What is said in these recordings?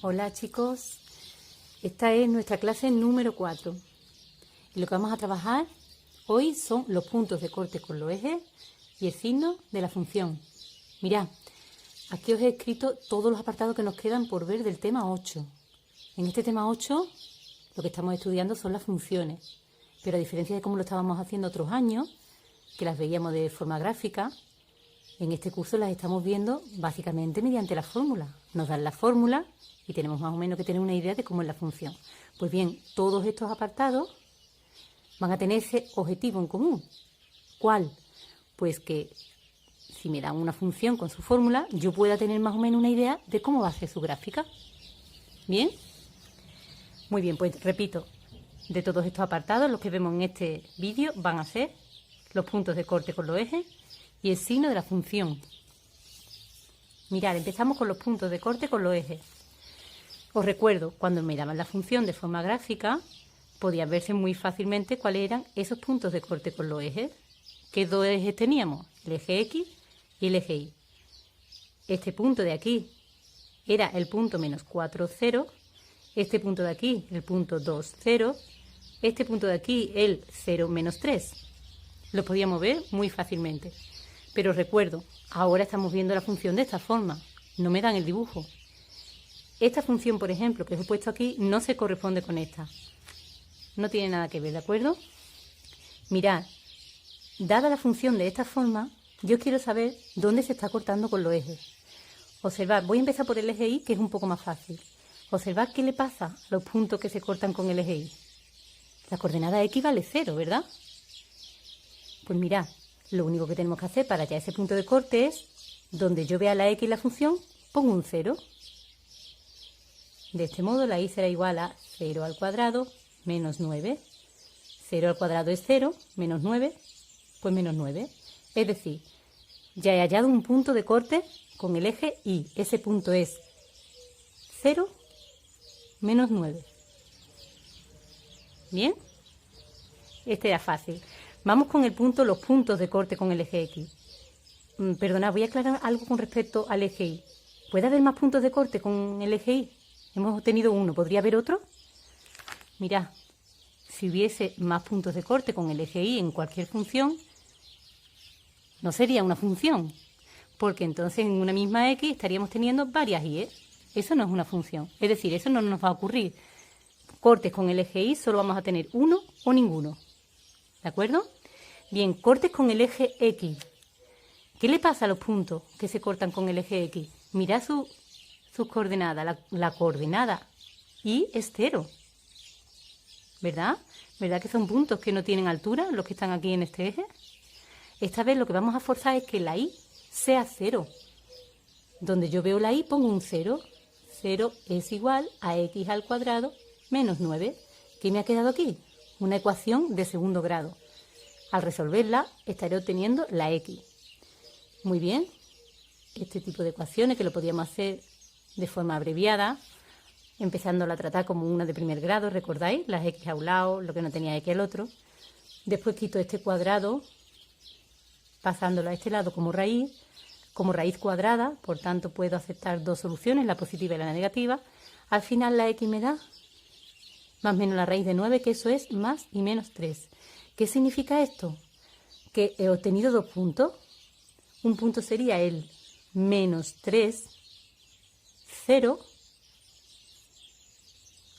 Hola chicos, esta es nuestra clase número 4 y lo que vamos a trabajar hoy son los puntos de corte con los ejes y el signo de la función. Mirad, aquí os he escrito todos los apartados que nos quedan por ver del tema 8. En este tema 8 lo que estamos estudiando son las funciones, pero a diferencia de cómo lo estábamos haciendo otros años, que las veíamos de forma gráfica, en este curso las estamos viendo básicamente mediante la fórmula. Nos dan la fórmula y tenemos más o menos que tener una idea de cómo es la función. Pues bien, todos estos apartados van a tener ese objetivo en común. ¿Cuál? Pues que si me dan una función con su fórmula, yo pueda tener más o menos una idea de cómo va a ser su gráfica. ¿Bien? Muy bien, pues repito, de todos estos apartados, los que vemos en este vídeo van a ser los puntos de corte con los ejes y el signo de la función. Mirad, empezamos con los puntos de corte con los ejes. Os recuerdo, cuando me daban la función de forma gráfica, podía verse muy fácilmente cuáles eran esos puntos de corte con los ejes. ¿Qué dos ejes teníamos? El eje X y el eje Y. Este punto de aquí era el punto menos 4, 0. Este punto de aquí, el punto 2, 0. Este punto de aquí, el 0, menos 3. Lo podíamos ver muy fácilmente. Pero recuerdo, ahora estamos viendo la función de esta forma. No me dan el dibujo. Esta función, por ejemplo, que os he puesto aquí, no se corresponde con esta. No tiene nada que ver, ¿de acuerdo? Mirad, dada la función de esta forma, yo quiero saber dónde se está cortando con los ejes. Observad, voy a empezar por el eje Y, que es un poco más fácil. Observad qué le pasa a los puntos que se cortan con el eje Y. La coordenada X vale 0, ¿verdad? Pues mirad, lo único que tenemos que hacer para hallar ese punto de corte es, donde yo vea la X y la función, pongo un 0. De este modo la Y será igual a 0 al cuadrado menos 9. 0 al cuadrado es 0, menos 9, pues menos 9. Es decir, ya he hallado un punto de corte con el eje Y. Ese punto es 0, menos 9. ¿Bien? Este era fácil. Vamos con los puntos de corte con el eje X. Perdonad, voy a aclarar algo con respecto al eje Y. ¿Puede haber más puntos de corte con el eje Y? Hemos tenido uno, ¿podría haber otro? Mirad, si hubiese más puntos de corte con el eje Y en cualquier función, no sería una función, porque entonces en una misma X estaríamos teniendo varias Y. Eso no es una función, es decir, eso no nos va a ocurrir. Cortes con el eje Y solo vamos a tener uno o ninguno. ¿De acuerdo? Bien, cortes con el eje X. ¿Qué le pasa a los puntos que se cortan con el eje X? Mirad sus coordenadas. La coordenada Y es 0. ¿Verdad? ¿Verdad que son puntos que no tienen altura, los que están aquí en este eje? Esta vez lo que vamos a forzar es que la Y sea 0. Donde yo veo la Y pongo un 0. 0 es igual a X al cuadrado menos 9. ¿Qué me ha quedado aquí? Una ecuación de segundo grado. Al resolverla estaré obteniendo la X. Muy bien. Este tipo de ecuaciones que lo podíamos hacer de forma abreviada, empezándola a tratar como una de primer grado, ¿recordáis? Las X a un lado, lo que no tenía X al otro. Después quito este cuadrado, pasándolo a este lado como raíz cuadrada, por tanto puedo aceptar dos soluciones, la positiva y la negativa. Al final la X me da más o menos la raíz de 9, que eso es más y menos 3. ¿Qué significa esto? Que he obtenido dos puntos. Un punto sería el menos 3, 0,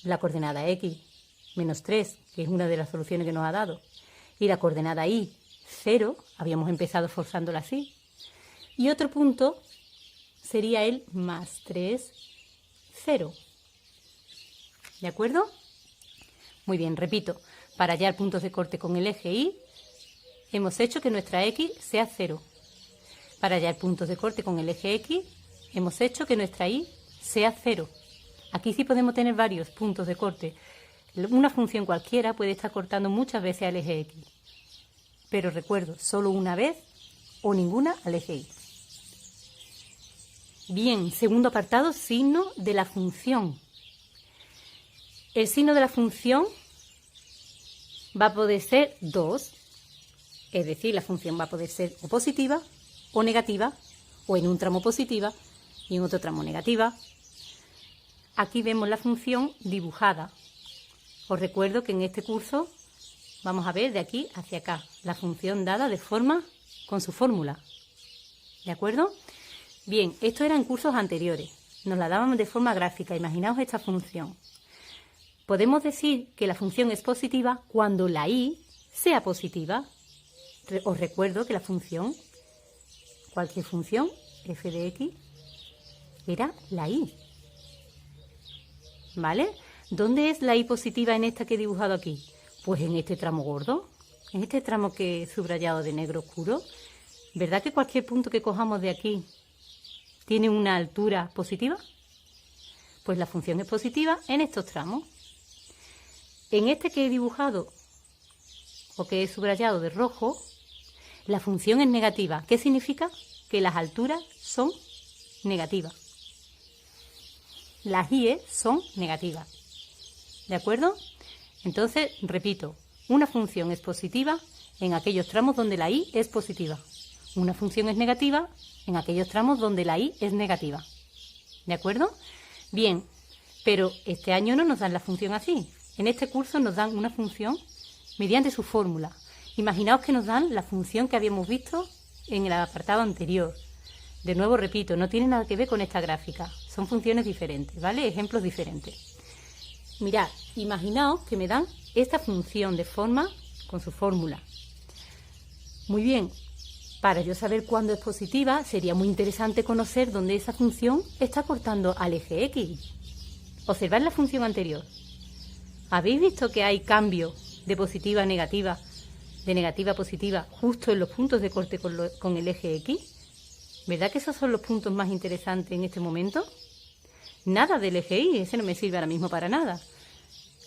la coordenada X, menos 3, que es una de las soluciones que nos ha dado, y la coordenada Y, 0, habíamos empezado forzándola así. Y otro punto sería el más 3, 0. ¿De acuerdo? Muy bien, repito, para hallar puntos de corte con el eje Y, hemos hecho que nuestra X sea 0. Para hallar puntos de corte con el eje X, hemos hecho que nuestra Y sea 0. Aquí sí podemos tener varios puntos de corte. Una función cualquiera puede estar cortando muchas veces al eje X. Pero recuerdo, solo una vez o ninguna al eje Y. Bien, segundo apartado, signo de la función. El signo de la función va a poder ser 2, es decir, la función va a poder ser o positiva o negativa, o en un tramo positiva y en otro tramo negativa. aquí vemos la función dibujada. Os recuerdo que en este curso vamos a ver de aquí hacia acá la función dada de forma con su fórmula. ¿De acuerdo? Bien, esto era en cursos anteriores. Nos la dábamos de forma gráfica. Imaginaos esta función. Podemos decir que la función es positiva cuando la y sea positiva. Os recuerdo que la función, cualquier función, f de x, era la y. ¿Vale? ¿Dónde es la y positiva en esta que he dibujado aquí? Pues en este tramo gordo, en este tramo que he subrayado de negro oscuro. ¿Verdad que cualquier punto que cojamos de aquí tiene una altura positiva? Pues la función es positiva en estos tramos. En este que he dibujado o que he subrayado de rojo, la función es negativa. ¿Qué significa? Que las alturas son negativas. Las y son negativas. ¿De acuerdo? Entonces, repito, una función es positiva en aquellos tramos donde la y es positiva. Una función es negativa en aquellos tramos donde la y es negativa. ¿De acuerdo? Bien, pero este año no nos dan la función así. En este curso nos dan una función mediante su fórmula. Imaginaos que nos dan la función que habíamos visto en el apartado anterior. De nuevo, repito, no tiene nada que ver con esta gráfica. Son funciones diferentes, ¿vale? Ejemplos diferentes. Mirad, imaginaos que me dan esta función de forma con su fórmula. Muy bien, para yo saber cuándo es positiva, sería muy interesante conocer dónde esa función está cortando al eje X. Observad la función anterior. ¿Habéis visto que hay cambio de positiva a negativa, de negativa a positiva, justo en los puntos de corte con el eje X? ¿Verdad que esos son los puntos más interesantes en este momento? Nada del eje Y, ese no me sirve ahora mismo para nada.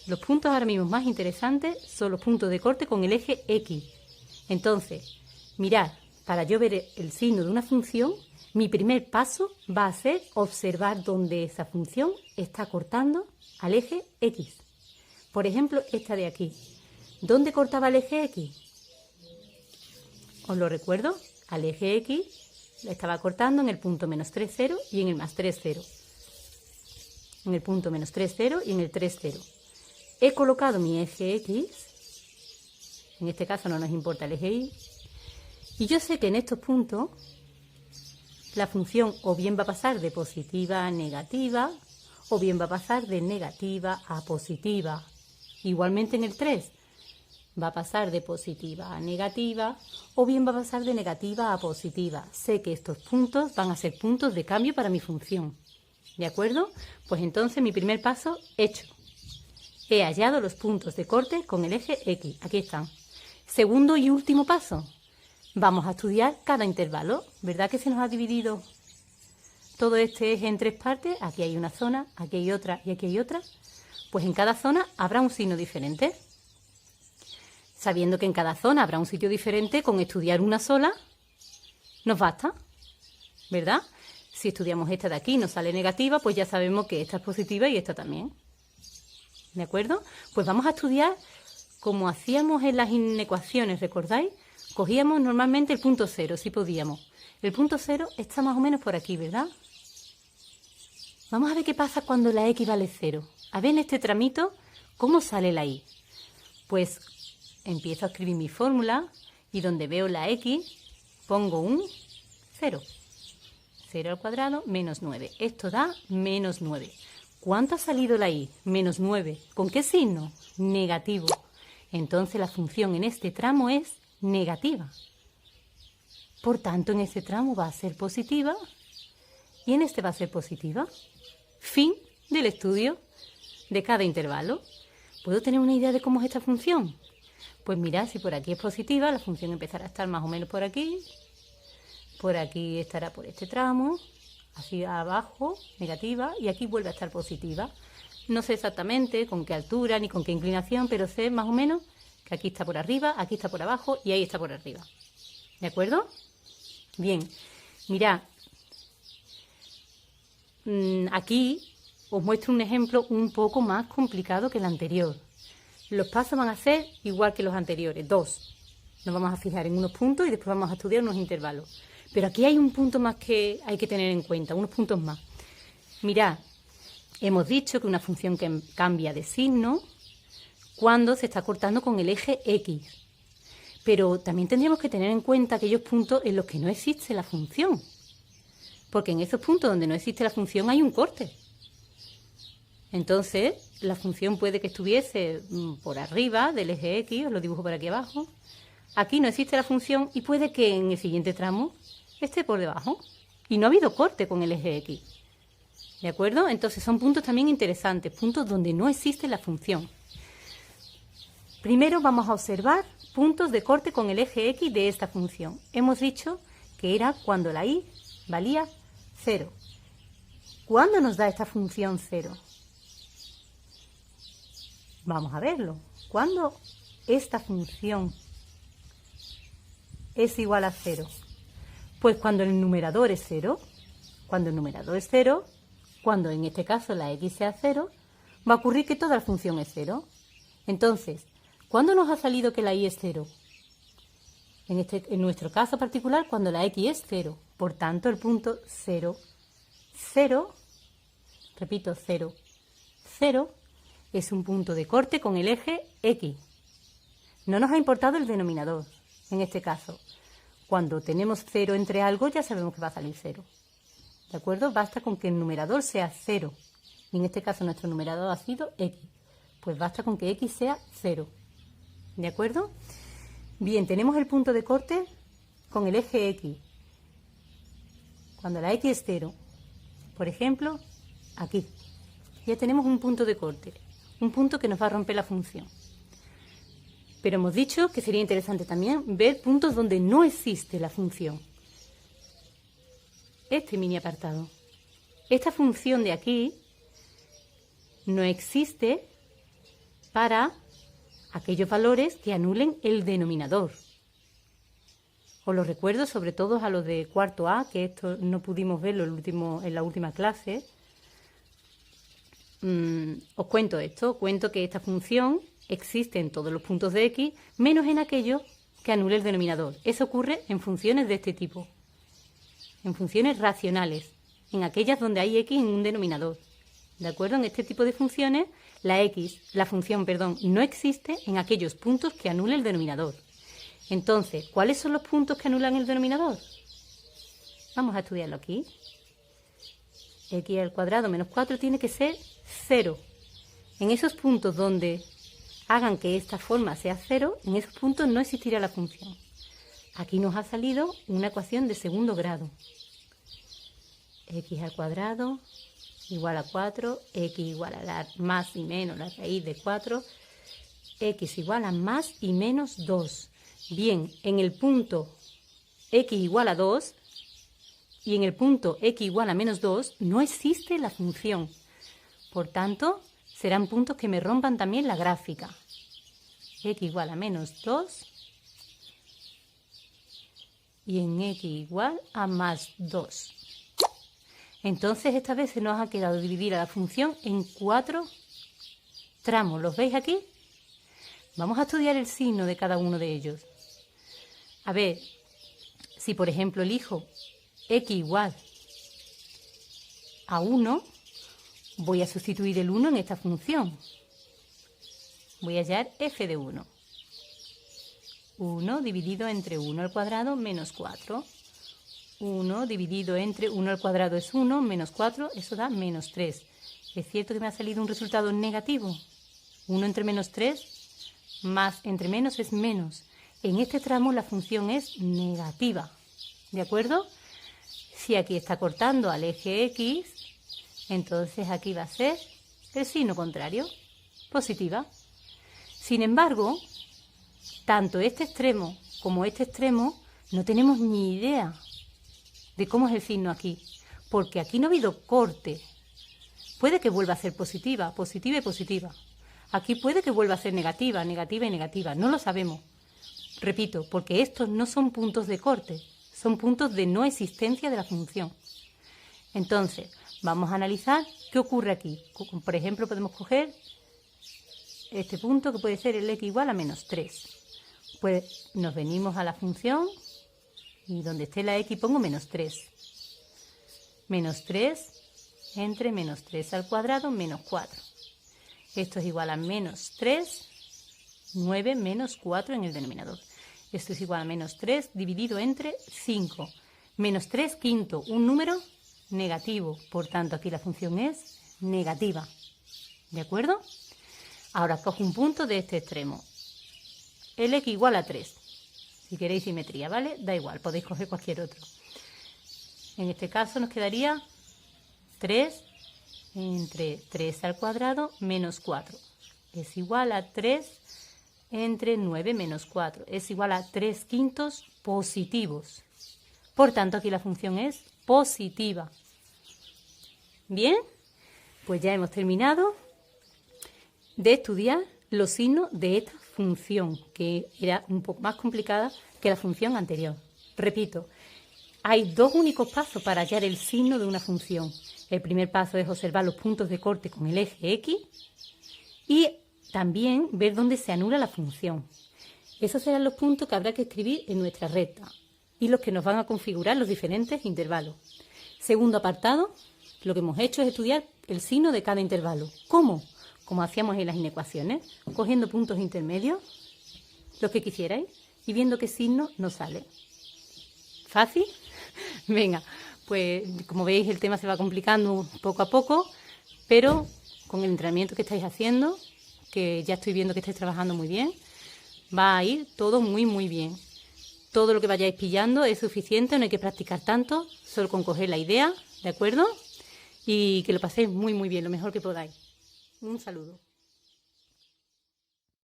Los puntos ahora mismo más interesantes son los puntos de corte con el eje X. Entonces, mirad, para yo ver el signo de una función, mi primer paso va a ser observar dónde esa función está cortando al eje X. Por ejemplo, esta de aquí. ¿Dónde cortaba el eje X? Os lo recuerdo, al eje X la estaba cortando en el punto menos 3, 0 y en el más 3, 0. En el punto menos 3, 0 y en el 3, 0. He colocado mi eje X, en este caso no nos importa el eje Y, y yo sé que en estos puntos la función o bien va a pasar de positiva a negativa, o bien va a pasar de negativa a positiva. Igualmente en el 3, va a pasar de positiva a negativa, o bien va a pasar de negativa a positiva. Sé que estos puntos van a ser puntos de cambio para mi función. ¿De acuerdo? Pues entonces mi primer paso hecho. He hallado los puntos de corte con el eje X. Aquí están. Segundo y último paso. Vamos a estudiar cada intervalo. ¿Verdad que se nos ha dividido todo este eje en tres partes? Aquí hay una zona, aquí hay otra y aquí hay otra. Pues en cada zona habrá un signo diferente. Sabiendo que en cada zona habrá un sitio diferente, con estudiar una sola nos basta, ¿verdad? Si estudiamos esta de aquí y nos sale negativa, pues ya sabemos que esta es positiva y esta también. ¿De acuerdo? Pues vamos a estudiar como hacíamos en las inecuaciones, ¿recordáis? Cogíamos normalmente el punto 0, si podíamos. El punto 0 está más o menos por aquí, ¿verdad? Vamos a ver qué pasa cuando la x vale 0. A ver en este tramito cómo sale la y. Pues empiezo a escribir mi fórmula y donde veo la x pongo un 0. 0 al cuadrado menos 9. Esto da menos 9. ¿Cuánto ha salido la y? Menos 9. ¿Con qué signo? Negativo. Entonces la función en este tramo es negativa. Por tanto, en este tramo va a ser positiva y en este va a ser positiva. Fin del estudio de cada intervalo. ¿Puedo tener una idea de cómo es esta función? Pues mirad, si por aquí es positiva, la función empezará a estar más o menos por aquí estará por este tramo, así abajo, negativa, y aquí vuelve a estar positiva. No sé exactamente con qué altura ni con qué inclinación, pero sé más o menos que aquí está por arriba, aquí está por abajo y ahí está por arriba. ¿De acuerdo? Bien, mirad, aquí os muestro un ejemplo un poco más complicado que el anterior. Los pasos van a ser igual que los anteriores, 2. Nos vamos a fijar en unos puntos y después vamos a estudiar unos intervalos. Pero aquí hay un punto más que hay que tener en cuenta, unos puntos más. Mirad, Hemos dicho que una función que cambia de signo cuando se está cortando con el eje X. Pero también tendríamos que tener en cuenta aquellos puntos en los que no existe la función. Porque en esos puntos donde no existe la función hay un corte. Entonces, la función puede que estuviese por arriba del eje X, os lo dibujo por aquí abajo. Aquí no existe la función y puede que en el siguiente tramo esté por debajo. Y no ha habido corte con el eje X. ¿De acuerdo? Entonces son puntos también interesantes, puntos donde no existe la función. Primero vamos a observar puntos de corte con el eje X de esta función. Hemos dicho que era cuando la y valía 0. ¿Cuándo nos da esta función 0? Vamos a verlo. ¿Cuándo esta función es igual a 0? Pues cuando el numerador es 0. Cuando el numerador es 0, cuando en este caso la x sea 0, va a ocurrir que toda la función es 0. Entonces, ¿cuándo nos ha salido que la y es 0? En nuestro caso particular, cuando la x es 0. Por tanto, el punto 0, 0, repito, 0, 0, es un punto de corte con el eje X. No nos ha importado el denominador, en este caso. Cuando tenemos 0 entre algo, ya sabemos que va a salir 0. ¿De acuerdo? Basta con que el numerador sea 0. Y en este caso nuestro numerador ha sido X. Pues basta con que X sea 0. ¿De acuerdo? Bien, tenemos el punto de corte con el eje X. Cuando la X es 0. Por ejemplo, aquí. Ya tenemos un punto de corte. Un punto que nos va a romper la función. Pero hemos dicho que sería interesante también ver puntos donde no existe la función. Este mini apartado. Esta función de aquí no existe para aquellos valores que anulen el denominador. Os lo recuerdo sobre todo a los de cuarto A, que esto no pudimos verlo en la última clase. Os cuento esto, cuento que esta función existe en todos los puntos de X, menos en aquellos que anule el denominador. Eso ocurre en funciones de este tipo. En funciones racionales, en aquellas donde hay X en un denominador. ¿De acuerdo? En este tipo de funciones, la función, no existe en aquellos puntos que anule el denominador. Entonces, ¿cuáles son los puntos que anulan el denominador? Vamos a estudiarlo aquí. X al cuadrado menos 4 tiene que ser 0. En esos puntos donde hagan que esta forma sea 0, en esos puntos no existirá la función. Aquí nos ha salido una ecuación de segundo grado. X al cuadrado igual a 4, X igual a la más y menos la raíz de 4, X igual a más y menos 2. Bien, en el punto X igual a 2 y en el punto X igual a menos 2 no existe la función. Por tanto, serán puntos que me rompan también la gráfica. X igual a menos 2 y en X igual a más 2. Entonces esta vez se nos ha quedado dividida la función en 4 tramos. ¿Los veis aquí? Vamos a estudiar el signo de cada uno de ellos. A ver, si por ejemplo elijo X igual a 1, voy a sustituir el 1 en esta función. Voy a hallar f de 1. 1 dividido entre 1 al cuadrado menos 4. 1 dividido entre 1 al cuadrado es 1, menos 4, eso da menos 3. ¿Es cierto que me ha salido un resultado negativo? 1 entre menos 3, más entre menos es menos. En este tramo la función es negativa. ¿De acuerdo? Si aquí está cortando al eje X, entonces aquí va a ser el signo contrario, positiva. Sin embargo, tanto este extremo como este extremo no tenemos ni idea de cómo es el signo aquí, porque aquí no ha habido corte. Puede que vuelva a ser positiva, positiva y positiva. Aquí puede que vuelva a ser negativa, negativa y negativa. No lo sabemos. Repito, porque estos no son puntos de corte, son puntos de no existencia de la función. Entonces, vamos a analizar qué ocurre aquí. Por ejemplo, podemos coger este punto que puede ser el x igual a menos 3. Pues nos venimos a la función y donde esté la x pongo menos 3. Menos 3 entre menos 3 al cuadrado menos 4. Esto es igual a menos 3, 9 menos 4 en el denominador. Esto es igual a menos 3 dividido entre 5. Menos 3 quinto, un número negativo. Por tanto, aquí la función es negativa. ¿De acuerdo? Ahora cojo un punto de este extremo. El x igual a 3. Si queréis simetría, ¿vale? Da igual, podéis coger cualquier otro. En este caso nos quedaría 3 entre 3 al cuadrado menos 4. Es igual a 3 entre 9 menos 4. Es igual a 3 quintos positivos. Por tanto, aquí la función es positiva. Bien, pues ya hemos terminado de estudiar los signos de esta función, que era un poco más complicada que la función anterior. Repito, hay dos únicos pasos para hallar el signo de una función. El primer paso es observar los puntos de corte con el eje X y también ver dónde se anula la función. Esos serán los puntos que habrá que escribir en nuestra recta y los que nos van a configurar los diferentes intervalos. Segundo apartado, lo que hemos hecho es estudiar el signo de cada intervalo. ¿Cómo? Como hacíamos en las inecuaciones, cogiendo puntos intermedios, los que quisierais, y viendo qué signo nos sale. ¿Fácil? Venga, pues como veis el tema se va complicando poco a poco, pero con el entrenamiento que estáis haciendo, que ya estoy viendo que estáis trabajando muy bien, va a ir todo muy bien. Todo lo que vayáis pillando es suficiente, no hay que practicar tanto, solo con coger la idea, ¿de acuerdo? Y que lo paséis muy bien, lo mejor que podáis. Un saludo.